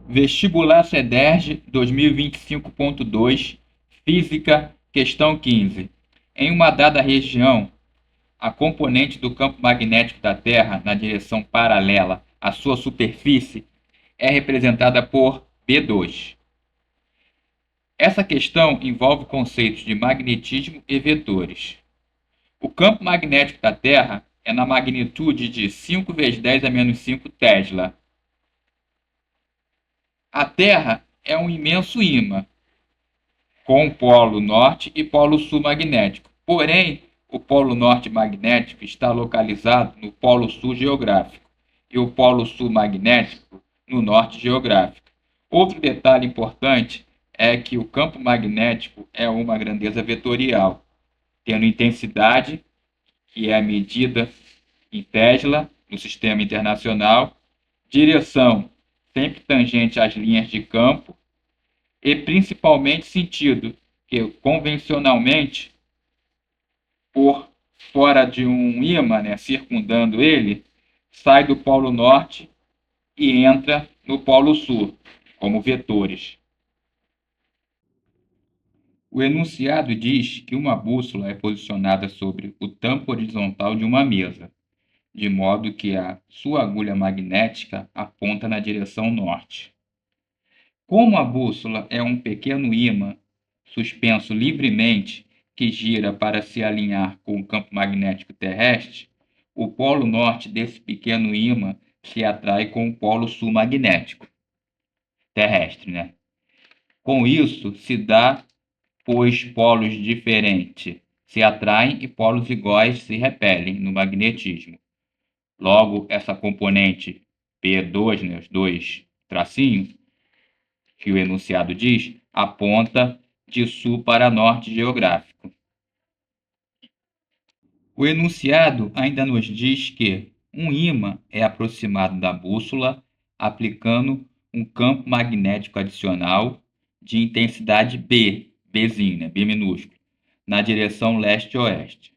Vestibular CEDERJ 2025.2, Física, questão 15. Em uma dada região, a componente do campo magnético da Terra na direção paralela à sua superfície é representada por B2. Essa questão envolve conceitos de magnetismo e vetores. O campo magnético da Terra é na magnitude de 5 vezes 10 a menos 5 Tesla. A Terra é um imenso ímã, com polo norte e polo sul magnético. Porém, o polo norte magnético está localizado no polo sul geográfico e o polo sul magnético no norte geográfico. Outro detalhe importante é que o campo magnético é uma grandeza vetorial, tendo intensidade, que é a medida em Tesla no sistema internacional, direção sempre tangente às linhas de campo, e principalmente sentido, que convencionalmente, por fora de um ímã, né, circundando ele, sai do polo norte e entra no polo sul, como vetores. O enunciado diz que uma bússola é posicionada sobre o tampo horizontal de uma mesa, de modo que a sua agulha magnética aponta na direção norte. Como a bússola é um pequeno ímã suspenso livremente que gira para se alinhar com o campo magnético terrestre, o polo norte desse pequeno ímã se atrai com o polo sul magnético terrestre, né? Com isso se dá, pois polos diferentes se atraem e polos iguais se repelem no magnetismo. Logo, essa componente P2, né, os dois tracinhos, que o enunciado diz, aponta de sul para norte geográfico. O enunciado ainda nos diz que um ímã é aproximado da bússola aplicando um campo magnético adicional de intensidade B, Bzinho, né, B minúsculo, na direção leste-oeste.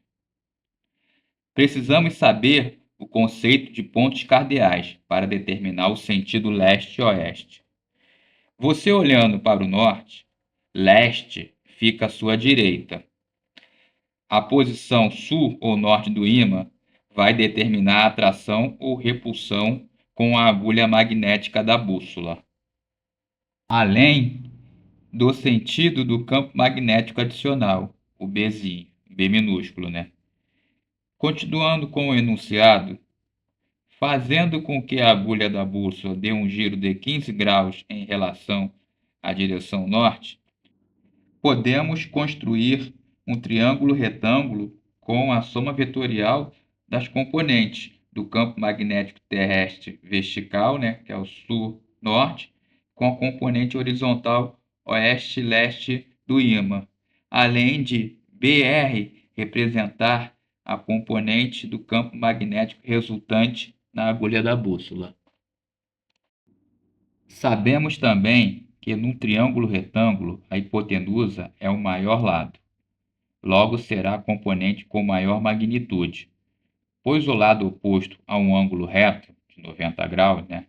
Precisamos saber o conceito de pontos cardeais para determinar o sentido leste-oeste. Você olhando para o norte, leste fica à sua direita. A posição sul ou norte do ímã vai determinar a atração ou repulsão com a agulha magnética da bússola, além do sentido do campo magnético adicional, o Bzinho, B minúsculo, né? Continuando com o enunciado, fazendo com que a agulha da bússola dê um giro de 15 graus em relação à direção norte, podemos construir um triângulo retângulo com a soma vetorial das componentes do campo magnético terrestre vertical, né, que é o sul-norte, com a componente horizontal oeste-leste do ímã, além de BR representar a componente do campo magnético resultante na agulha da bússola. Sabemos também que num triângulo retângulo a hipotenusa é o maior lado. Logo será a componente com maior magnitude, pois o lado oposto a um ângulo reto, de 90 graus, né,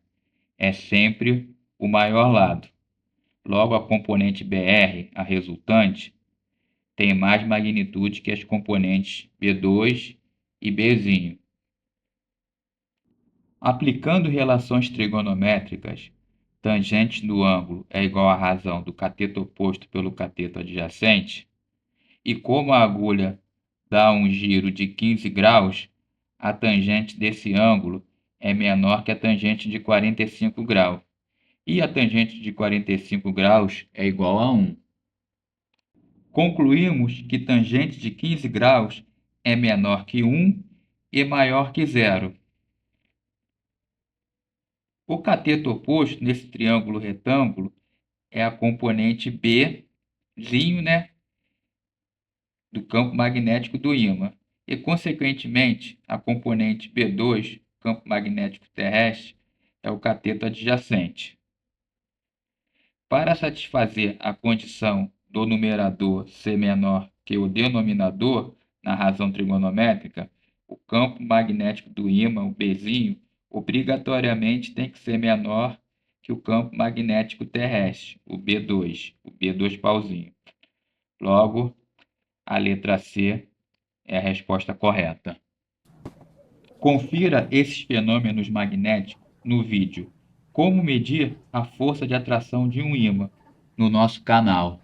é sempre o maior lado. Logo a componente BR, a resultante, tem mais magnitude que as componentes B2 e Bzinho. Aplicando relações trigonométricas, tangente do ângulo é igual à razão do cateto oposto pelo cateto adjacente, e como a agulha dá um giro de 15 graus, a tangente desse ângulo é menor que a tangente de 45 graus, e a tangente de 45 graus é igual a 1. Concluímos que tangente de 15 graus é menor que 1 e maior que 0. O cateto oposto nesse triângulo retângulo é a componente Bzinho, né, do campo magnético do ímã, e, consequentemente, a componente B2, campo magnético terrestre, é o cateto adjacente. Para satisfazer a condição do numerador ser menor que o denominador na razão trigonométrica, o campo magnético do ímã, o Bzinho, obrigatoriamente tem que ser menor que o campo magnético terrestre, o B2, o B2 pauzinho. Logo, a letra C é a resposta correta. Confira esses fenômenos magnéticos no vídeo Como medir a força de atração de um ímã no nosso canal.